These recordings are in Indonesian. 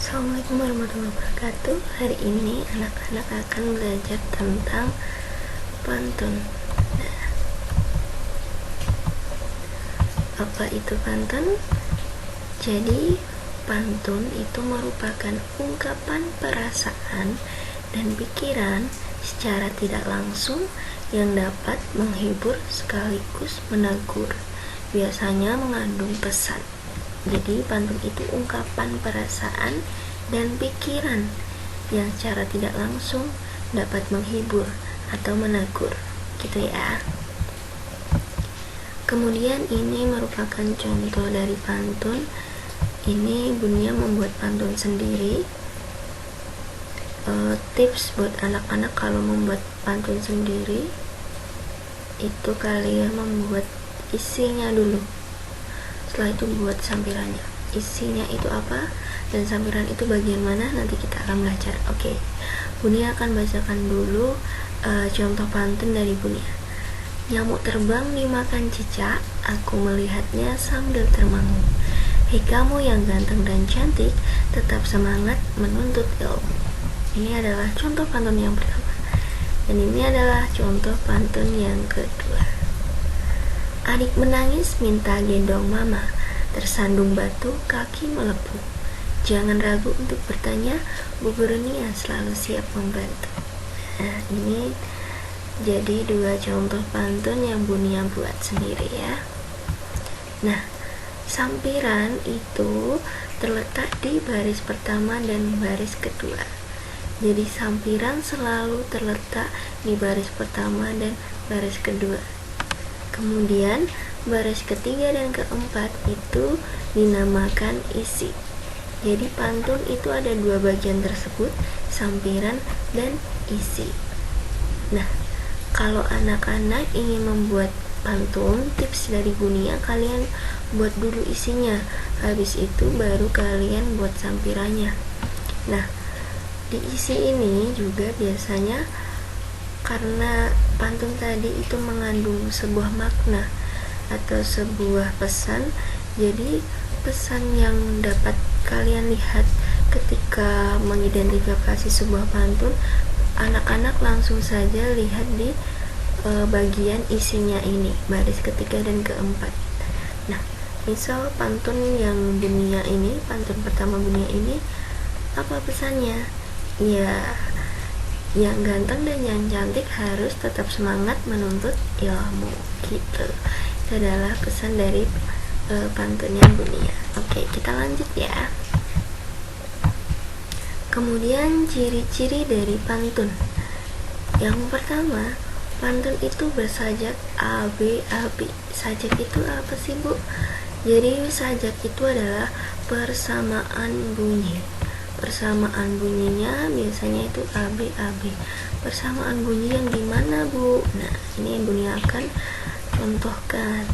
Assalamualaikum warahmatullahi wabarakatuh. Hari ini anak-anak akan belajar tentang pantun. Nah, apa itu pantun? Jadi, pantun itu merupakan ungkapan perasaan dan pikiran secara tidak langsung yang dapat menghibur sekaligus menegur. Biasanya mengandung pesan. Jadi pantun itu ungkapan perasaan dan pikiran yang secara tidak langsung dapat menghibur atau menegur, gitu ya. Kemudian ini merupakan contoh dari pantun. Ini Bunia membuat pantun sendiri. Tips buat anak-anak kalau membuat pantun sendiri itu kalian membuat isinya dulu. Setelah itu buat sampirannya. Isinya itu apa dan sampiran itu bagian mana, nanti kita akan belajar. Oke. Bunia akan bacakan dulu contoh pantun dari Bunia. Nyamuk terbang dimakan cicak, aku melihatnya sambil termangu. Hei kamu yang ganteng dan cantik, tetap semangat menuntut ilmu. Ini adalah contoh pantun yang pertama. Dan ini adalah contoh pantun yang kedua. Adik menangis minta gendong mama, tersandung batu kaki melepuh. Jangan ragu untuk bertanya, Bu Gurunia selalu siap membantu. Nah, ini jadi dua contoh pantun yang Bunia buat sendiri ya. Nah, sampiran itu terletak di baris pertama dan baris kedua. Jadi sampiran selalu terletak di baris pertama dan baris kedua. Kemudian baris ketiga dan keempat itu dinamakan isi. Jadi pantun itu ada dua bagian tersebut, sampiran dan isi. Nah, kalau anak-anak ingin membuat pantun, tips dari Bunia, kalian buat dulu isinya, habis itu baru kalian buat sampirannya. Nah, di isi ini juga biasanya karena pantun tadi itu mengandung sebuah makna atau sebuah pesan, jadi pesan yang dapat kalian lihat ketika mengidentifikasi sebuah pantun, anak-anak langsung saja lihat di bagian isinya ini, baris ketiga dan keempat. Nah, misal pantun yang Bunia ini, pantun pertama Bunia ini, apa pesannya? Ya, yang ganteng dan yang cantik harus tetap semangat menuntut ilmu, gitu. Itu adalah pesan dari pantunnya Bunia. Oke, kita lanjut ya. Kemudian ciri-ciri dari pantun. Yang pertama, pantun itu bersajak AB-AB. Sajak itu apa sih, Bu? Jadi sajak itu adalah persamaan bunyi. Persamaan bunyinya biasanya itu AB-AB. Persamaan bunyi yang gimana, Bu? Nah, ini Bunia akan contohkan.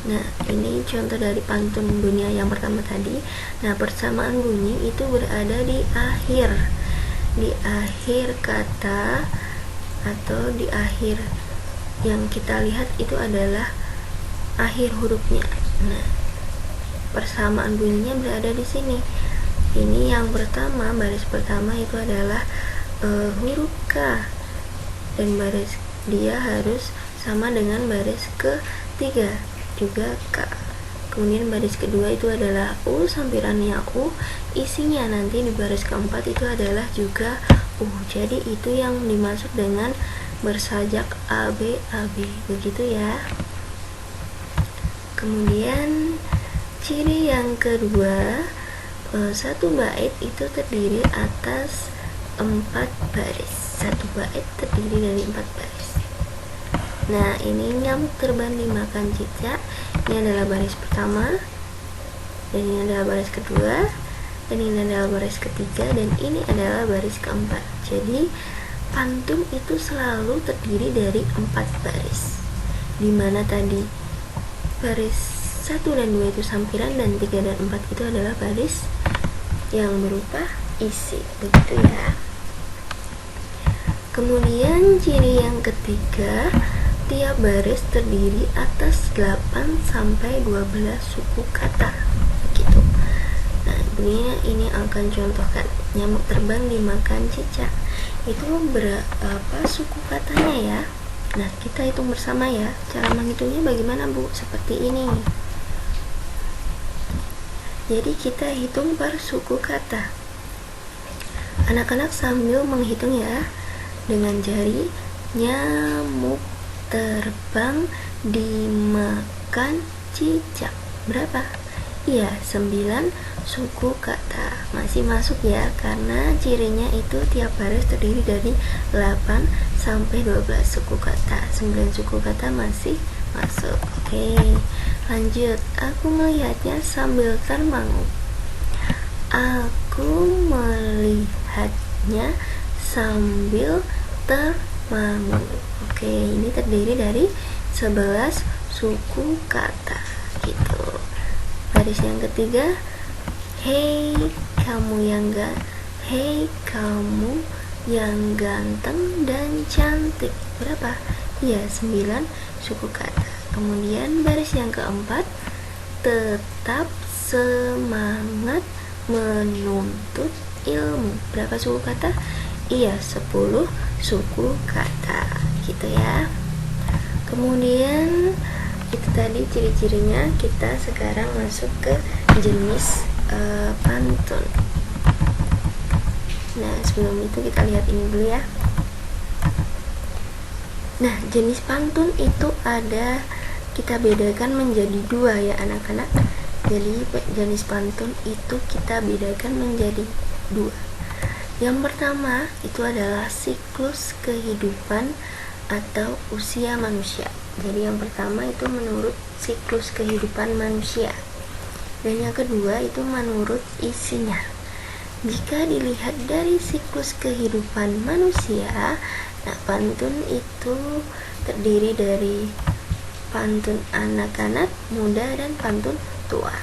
Nah, ini contoh dari pantun Bunia yang pertama tadi. Nah, persamaan bunyi itu berada di akhir. Di akhir kata atau di akhir yang kita lihat itu adalah akhir hurufnya. Nah, persamaan bunyinya berada di sini. Ini yang pertama, baris pertama itu adalah huruf K, dan baris dia harus sama dengan baris ketiga juga K. Kemudian baris kedua itu adalah U, sampirannya U, isinya nanti di baris keempat itu adalah juga U. Jadi itu yang dimaksud dengan bersajak AB-AB, begitu ya. Kemudian ciri yang kedua, satu bait itu terdiri atas 4 baris. Satu bait terdiri dari 4 baris. Nah, ini nyamuk terbang dimakan cicak. Ini adalah baris pertama, dan ini adalah baris kedua, dan ini adalah baris ketiga, dan ini adalah baris keempat. Jadi pantun itu selalu terdiri dari 4 baris, dimana tadi baris 1 dan 2 itu sampiran, dan 3 dan 4 itu adalah baris yang berupa isi, begitu ya. Kemudian ciri yang ketiga, tiap baris terdiri atas 8 sampai 12 suku kata, begitu. Nah, ini akan contohkan nyamuk terbang dimakan cicak. Itu berapa suku katanya ya? Nah, kita hitung bersama ya. Cara menghitungnya bagaimana, Bu? Seperti ini. Jadi kita hitung per suku kata. Anak-anak sambil menghitung ya. Dengan jari, nyamuk terbang dimakan cicak. Berapa? Iya, 9 suku kata. Masih masuk ya, karena cirinya itu tiap baris terdiri dari 8 sampai 12 suku kata. 9 suku kata masih masuk. Oke, lanjut. Aku melihatnya sambil termangu. Aku melihatnya sambil termangu. Oke, ini terdiri dari 11 suku kata gitu. Baris yang ketiga, hei kamu yang ganteng dan cantik. Berapa? Iya, 9 suku kata. Kemudian baris yang keempat, tetap semangat menuntut ilmu. Berapa suku kata? Iya, 10 suku kata gitu ya. Kemudian itu tadi ciri-cirinya. Kita sekarang masuk ke jenis pantun. Nah, sebelum itu kita lihat ini dulu ya. Nah, jenis pantun itu ada, kita bedakan menjadi 2 ya anak-anak. Jadi jenis pantun itu kita bedakan menjadi 2. Yang pertama itu adalah siklus kehidupan atau usia manusia. Jadi yang pertama itu menurut siklus kehidupan manusia, dan yang kedua itu menurut isinya. Jika dilihat dari siklus kehidupan manusia, nah pantun itu terdiri dari pantun anak-anak, muda, dan pantun tua.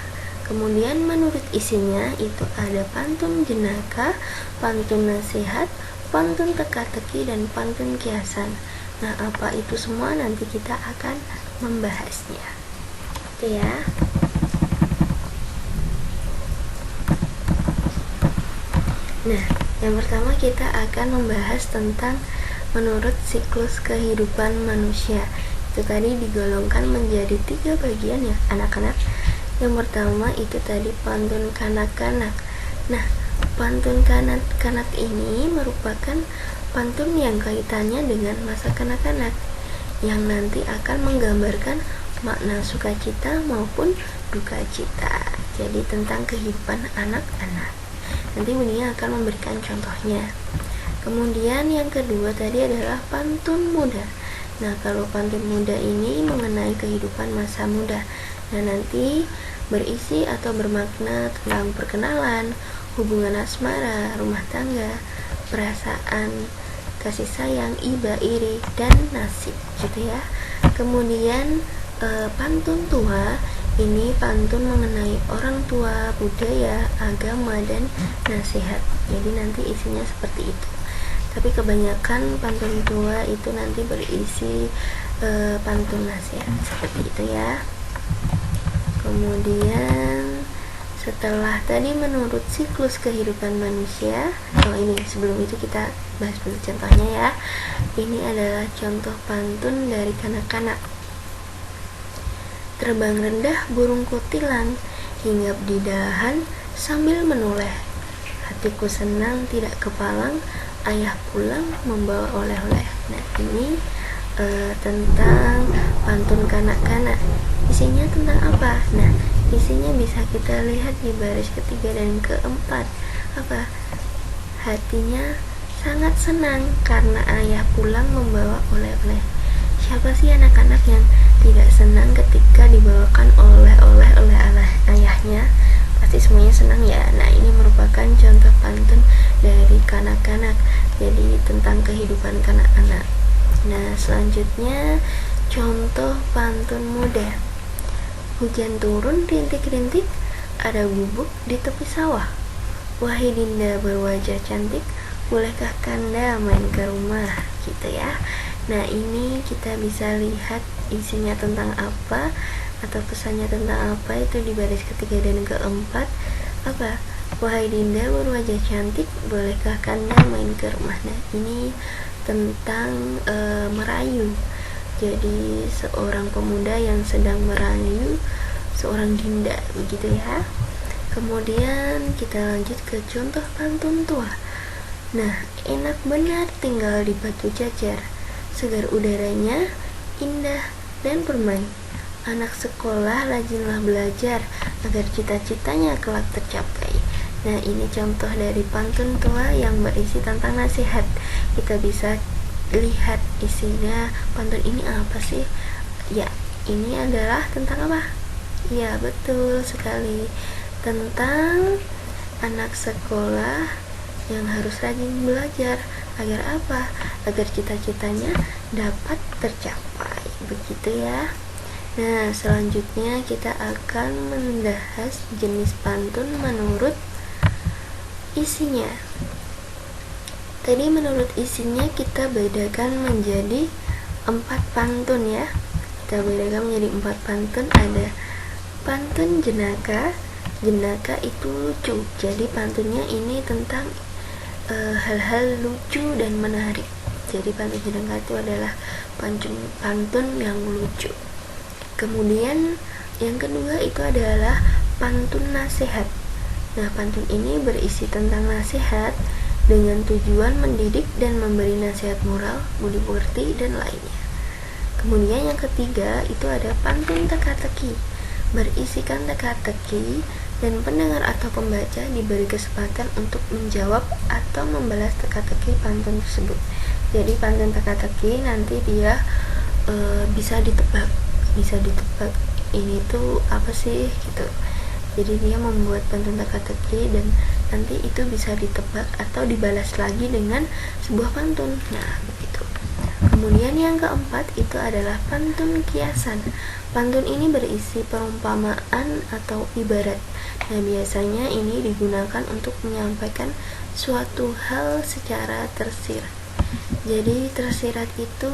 Kemudian menurut isinya itu ada pantun jenaka, pantun nasihat, pantun teka-teki, dan pantun kiasan. Nah, apa itu semua nanti kita akan membahasnya. Oke ya. Nah, yang pertama kita akan membahas tentang menurut siklus kehidupan manusia. Itu tadi digolongkan menjadi 3 bagian ya anak-anak. Yang pertama itu tadi pantun kanak-kanak. Nah, pantun kanak-kanak ini merupakan pantun yang kaitannya dengan masa kanak-kanak, yang nanti akan menggambarkan makna sukacita maupun duka cita. Jadi tentang kehidupan anak-anak. Nanti Bunia akan memberikan contohnya. Kemudian yang kedua tadi adalah pantun muda. Nah, kalau pantun muda ini mengenai kehidupan masa muda. Nah, nanti berisi atau bermakna tentang perkenalan, hubungan asmara, rumah tangga, perasaan, kasih sayang, iba, iri, dan nasib gitu ya. Kemudian pantun tua ini pantun mengenai orang tua, budaya, agama, dan nasihat. Jadi nanti isinya seperti itu. Tapi kebanyakan pantun tua itu nanti berisi pantun nasihat seperti itu ya. Kemudian setelah tadi menurut siklus kehidupan manusia, ini sebelum itu kita bahas dulu contohnya ya. Ini adalah contoh pantun dari kanak-kanak. Terbang rendah burung kutilang, hinggap di dahan sambil menoleh. Hatiku senang tidak kepalang, ayah pulang membawa oleh-oleh. Nah, ini tentang pantun kanak-kanak. Isinya tentang apa? Nah, isinya bisa kita lihat di baris ketiga dan keempat. Apa? Hatinya sangat senang karena ayah pulang membawa oleh-oleh. Siapa sih anak-anak yang tidak senang ketika dibawakan oleh-oleh oleh ayahnya? Pasti semuanya senang ya. Nah, ini merupakan contoh pantun dari kanak-kanak. Jadi tentang kehidupan kanak-kanak. Nah, selanjutnya contoh pantun muda. Hujan turun rintik-rintik, ada bubuk di tepi sawah. Wahai Dinda berwajah cantik, bolehkah Kanda main ke rumah? Gitu ya. Nah, ini kita bisa lihat isinya tentang apa atau pesannya tentang apa itu di baris ketiga dan keempat. Apa? Wahai Dinda berwajah cantik, bolehkah Kanda main ke rumah? Nah, ini tentang merayu. Jadi seorang pemuda yang sedang merayu seorang Dinda, begitu ya. Kemudian kita lanjut ke contoh pantun tua. Nah, enak benar tinggal di batu jajar, segar udaranya, indah dan bermain. Anak sekolah rajinlah belajar, agar cita-citanya kelak tercapai. Nah, ini contoh dari pantun tua yang berisi tentang nasihat. Kita bisa lihat isinya pantun ini apa sih? Ya, ini adalah tentang apa? Ya, betul sekali. Tentang anak sekolah yang harus rajin belajar. Agar apa? Agar cita-citanya dapat tercapai. Begitu ya. Nah, selanjutnya kita akan membahas jenis pantun menurut isinya. Tadi menurut isinya kita bedakan menjadi 4 pantun ya. Kita bedakan menjadi 4 pantun. Ada pantun jenaka. Jenaka itu lucu. Jadi pantunnya ini tentang hal-hal lucu dan menarik. Jadi pantun jenaka itu adalah pantun yang lucu. Kemudian yang kedua itu adalah pantun nasihat. Nah, pantun ini berisi tentang nasihat dengan tujuan mendidik dan memberi nasihat moral, budi pekerti, dan lainnya. Kemudian yang ketiga itu ada pantun teka-teki. Berisikan teka-teki dan pendengar atau pembaca diberi kesempatan untuk menjawab atau membalas teka-teki pantun tersebut. Jadi pantun teka-teki nanti dia bisa ditebak ini tuh apa sih gitu. Jadi dia membuat pantun teka-teki dan nanti itu bisa ditebak atau dibalas lagi dengan sebuah pantun. Nah, begitu. Kemudian yang keempat itu adalah pantun kiasan. Pantun ini berisi perumpamaan atau ibarat. Nah, biasanya ini digunakan untuk menyampaikan suatu hal secara tersirat. Jadi tersirat itu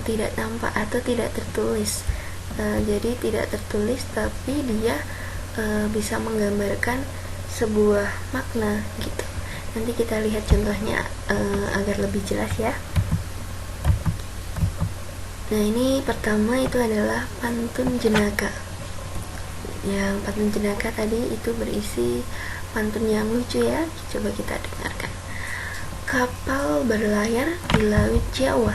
tidak nampak atau tidak tertulis. Jadi tidak tertulis tapi dia bisa menggambarkan sebuah makna gitu. Nanti kita lihat contohnya agar lebih jelas ya. Nah, ini pertama itu adalah pantun jenaka. Yang pantun jenaka tadi itu berisi pantun yang lucu ya. Coba kita dengarkan. Kapal berlayar di laut Jawa.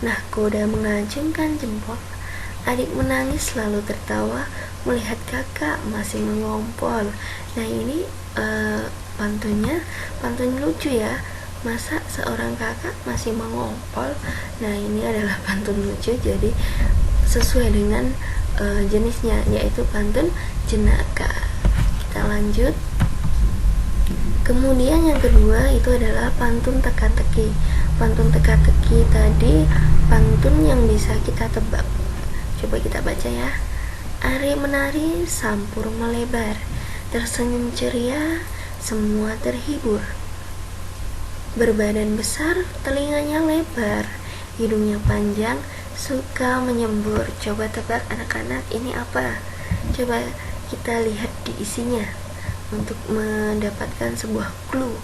Nahkoda mengacungkan jempol. Adik menangis lalu tertawa melihat kakak masih mengompol. Nah, ini pantunnya pantun lucu ya. Masa seorang kakak masih mengompol? Nah, ini adalah pantun lucu, jadi sesuai dengan jenisnya, yaitu pantun jenaka. Kita lanjut. Kemudian yang kedua itu adalah pantun teka-teki. Pantun teka-teki tadi pantun yang bisa kita tebak. Coba kita baca ya. Ari menari, sampur melebar, tersenyum ceria, semua terhibur. Berbadan besar, telinganya lebar, hidungnya panjang, suka menyembur. Coba tebak anak-anak, ini apa? Coba kita lihat di isinya untuk mendapatkan sebuah clue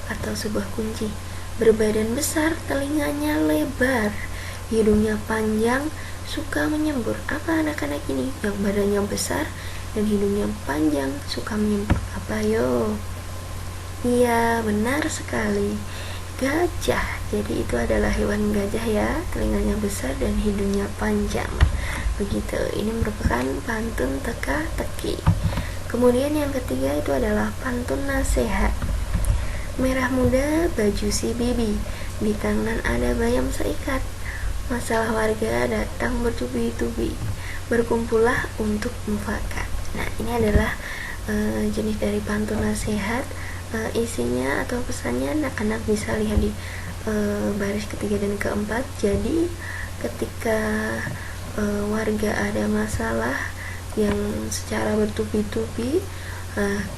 atau sebuah kunci. Berbadan besar, telinganya lebar, hidungnya panjang, suka menyembur. Apa anak-anak ini? Yang badannya besar dan hidungnya panjang, suka menyembur. Apa yo? Iya, benar sekali. Gajah. Jadi itu adalah hewan gajah ya, telinganya besar dan hidungnya panjang. Begitu. Ini merupakan pantun teka-teki. Kemudian yang ketiga itu adalah pantun nasihat. Merah muda baju si bibi, di tangan ada bayam seikat. Masalah warga datang bertubi-tubi, berkumpullah untuk mufakat. Nah, ini adalah jenis dari pantun nasihat. Isinya atau pesannya anak-anak bisa lihat di baris ketiga dan keempat. Jadi ketika warga ada masalah yang secara bertubi-tubi,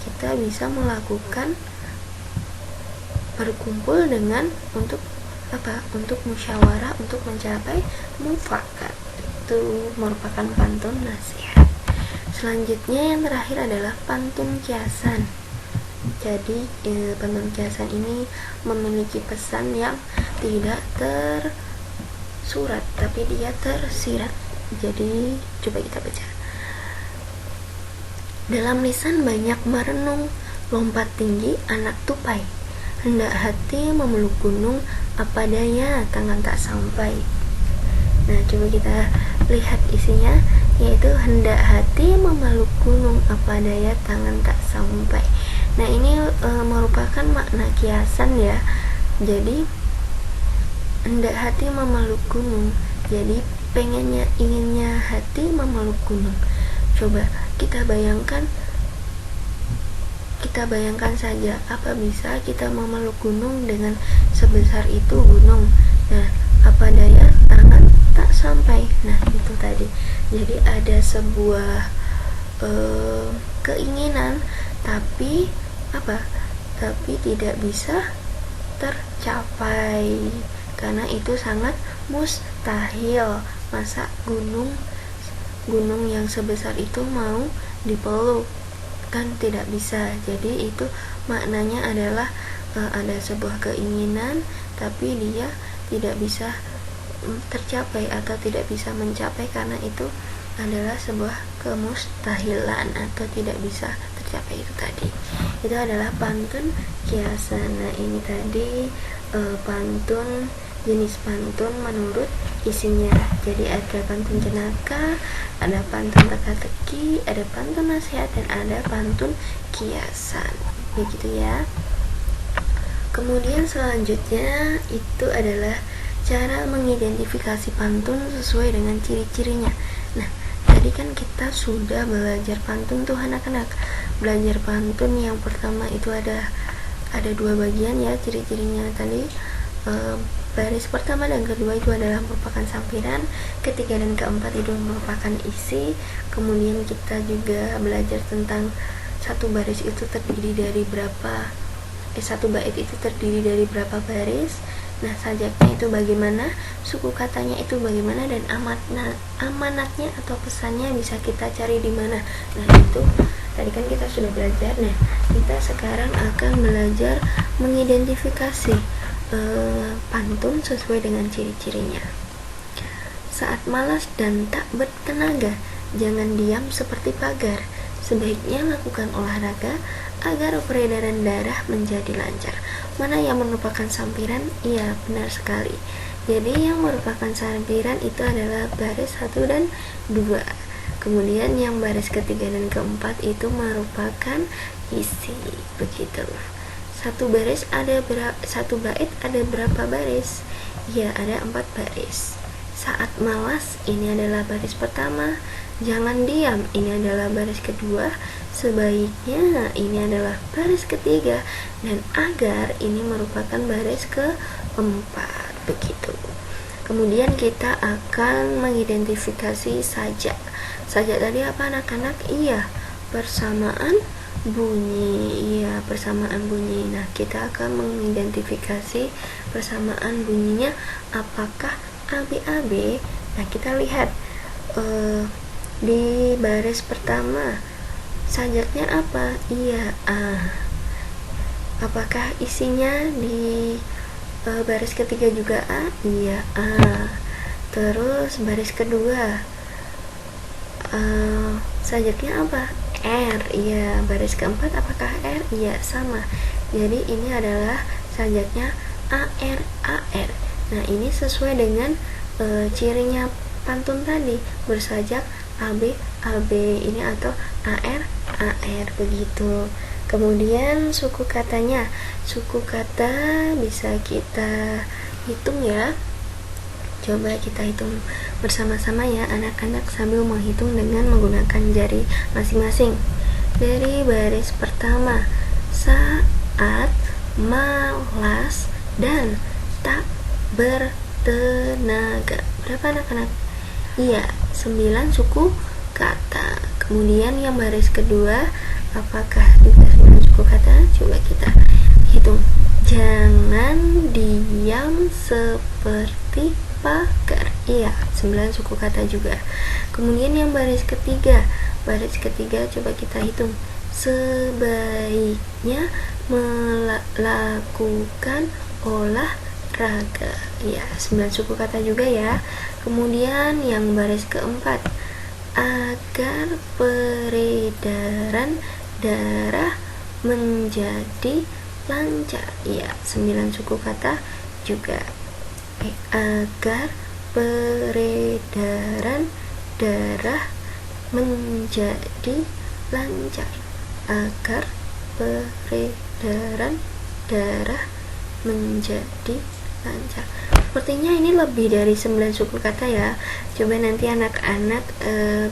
kita bisa melakukan berkumpul dengan untuk apa? Untuk musyawarah untuk mencapai mufakat. Itu merupakan pantun nasihat. Selanjutnya yang terakhir adalah pantun kiasan. Jadi pantun kiasan ini memiliki pesan yang tidak tersurat, tapi dia tersirat. Jadi coba kita baca. Dalam lisan banyak merenung, lompat tinggi anak tupai. Hendak hati memeluk gunung, apa daya tangan tak sampai. Nah, coba kita lihat isinya, yaitu hendak hati memeluk gunung, apa daya tangan tak sampai. Nah, ini merupakan makna kiasan ya. Jadi hendak hati memeluk gunung, jadi inginnya hati memeluk gunung. Coba kita bayangkan saja, apa bisa kita memeluk gunung dengan sebesar itu gunung. Nah, apa daya tangan tak sampai. Nah, itu tadi. Jadi ada sebuah keinginan, tapi tidak bisa tercapai karena itu sangat mustahil. Masa gunung yang sebesar itu mau dipeluk, kan tidak bisa. Jadi itu maknanya adalah ada sebuah keinginan tapi dia tidak bisa tercapai atau tidak bisa mencapai karena itu adalah sebuah kemustahilan atau tidak bisa tercapai. Itu tadi, itu adalah pantun kiasan. Nah, ini tadi pantun, jenis pantun menurut isinya. Jadi ada pantun jenaka, ada pantun teka-teki, ada pantun nasihat, dan ada pantun kiasan. Begitu ya. Kemudian selanjutnya itu adalah cara mengidentifikasi pantun sesuai dengan ciri-cirinya. Nah, tadi kan kita sudah belajar pantun tuh anak-anak. Belajar pantun yang pertama itu ada 2 bagian ya ciri-cirinya tadi. Baris pertama dan kedua itu adalah merupakan sampiran, ketiga dan keempat itu merupakan isi. Kemudian kita juga belajar tentang satu baris itu terdiri dari berapa satu bait itu terdiri dari berapa baris. Nah, sajaknya itu bagaimana, suku katanya itu bagaimana, dan amanatnya atau pesannya bisa kita cari di mana. Nah, itu tadi kan kita sudah belajar. Nah, kita sekarang akan belajar mengidentifikasi pantun sesuai dengan ciri-cirinya. Saat malas dan tak bertenaga, jangan diam seperti pagar. Sebaiknya lakukan olahraga agar peredaran darah menjadi lancar. Mana yang merupakan sampiran? Iya, benar sekali. Jadi yang merupakan sampiran itu adalah baris 1 dan 2. Kemudian yang baris ketiga dan keempat itu merupakan isi. Begitu. Satu bait ada berapa baris? Ya, ada 4 baris. Saat malas, ini adalah baris pertama. Jangan diam, ini adalah baris kedua. Sebaiknya, ini adalah baris ketiga. Dan agar, ini merupakan baris keempat. Begitu. Kemudian kita akan mengidentifikasi sajak. Sajak tadi apa anak-anak? Iya, persamaan bunyi. Iya, persamaan bunyi. Nah, kita akan mengidentifikasi persamaan bunyinya apakah AB-AB. Nah, kita lihat di baris pertama sajaknya apa? Iya, A. Apakah isinya di baris ketiga juga A? Iya, A. Terus baris kedua sajaknya apa? R. Iya. Baris keempat apakah R? Iya, sama. Jadi ini adalah sajaknya AR, AR. Nah, ini sesuai dengan cirinya pantun tadi, bersajak AB, AB ini atau AR, AR. Begitu. Kemudian suku katanya. Suku kata bisa kita hitung ya. Coba kita hitung bersama-sama ya anak-anak sambil menghitung dengan menggunakan jari masing-masing. Dari baris pertama, saat malas dan tak bertenaga. Berapa anak-anak? Iya, 9 suku kata. Kemudian yang baris kedua, apakah juga 9 suku kata? Coba kita hitung. Jangan diam seperti pagar. Iya, 9 suku kata juga. Kemudian yang baris ketiga coba kita hitung. Sebaiknya melakukan olahraga. Ya, 9 suku kata juga ya. Kemudian yang baris keempat, agar peredaran darah menjadi lancar. Ya, 9 suku kata juga. Agar peredaran darah menjadi lancar. Agar peredaran darah menjadi lancar. Sepertinya ini lebih dari 9 suku kata ya. Coba nanti anak-anak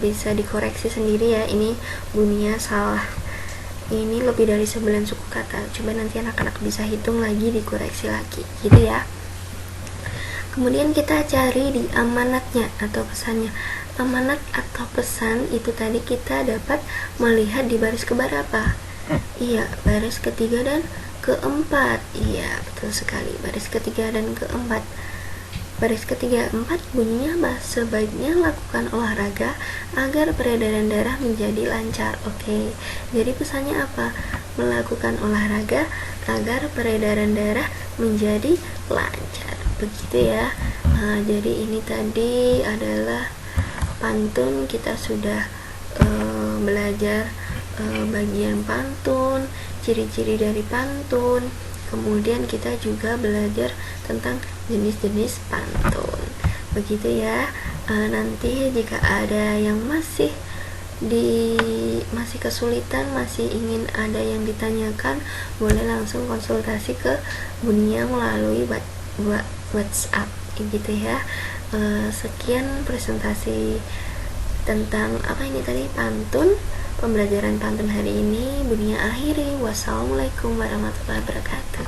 bisa dikoreksi sendiri ya, ini bunyinya salah. Ini lebih dari 9 suku kata. Coba nanti anak-anak bisa hitung lagi, dikoreksi lagi gitu ya. Kemudian kita cari di amanatnya atau pesannya. Amanat atau pesan itu tadi kita dapat melihat di baris keberapa? Iya, baris ketiga dan keempat. Iya, betul sekali, baris ketiga dan keempat. Baris ketiga empat bunyinya apa? Sebaiknya lakukan olahraga agar peredaran darah menjadi lancar. Oke, jadi pesannya apa? Melakukan olahraga agar peredaran darah menjadi lancar. Begitu ya. Jadi ini tadi adalah pantun. Kita sudah belajar bagian pantun, ciri-ciri dari pantun. Kemudian kita juga belajar tentang jenis-jenis pantun. Begitu ya. Nanti jika ada yang masih kesulitan, masih ingin ada yang ditanyakan, boleh langsung konsultasi ke Bunia melalui WhatsApp gitu ya. Sekian presentasi tentang apa ini tadi, pantun. Pembelajaran pantun hari ini Bunia akhiri. Wassalamualaikum warahmatullahi wabarakatuh.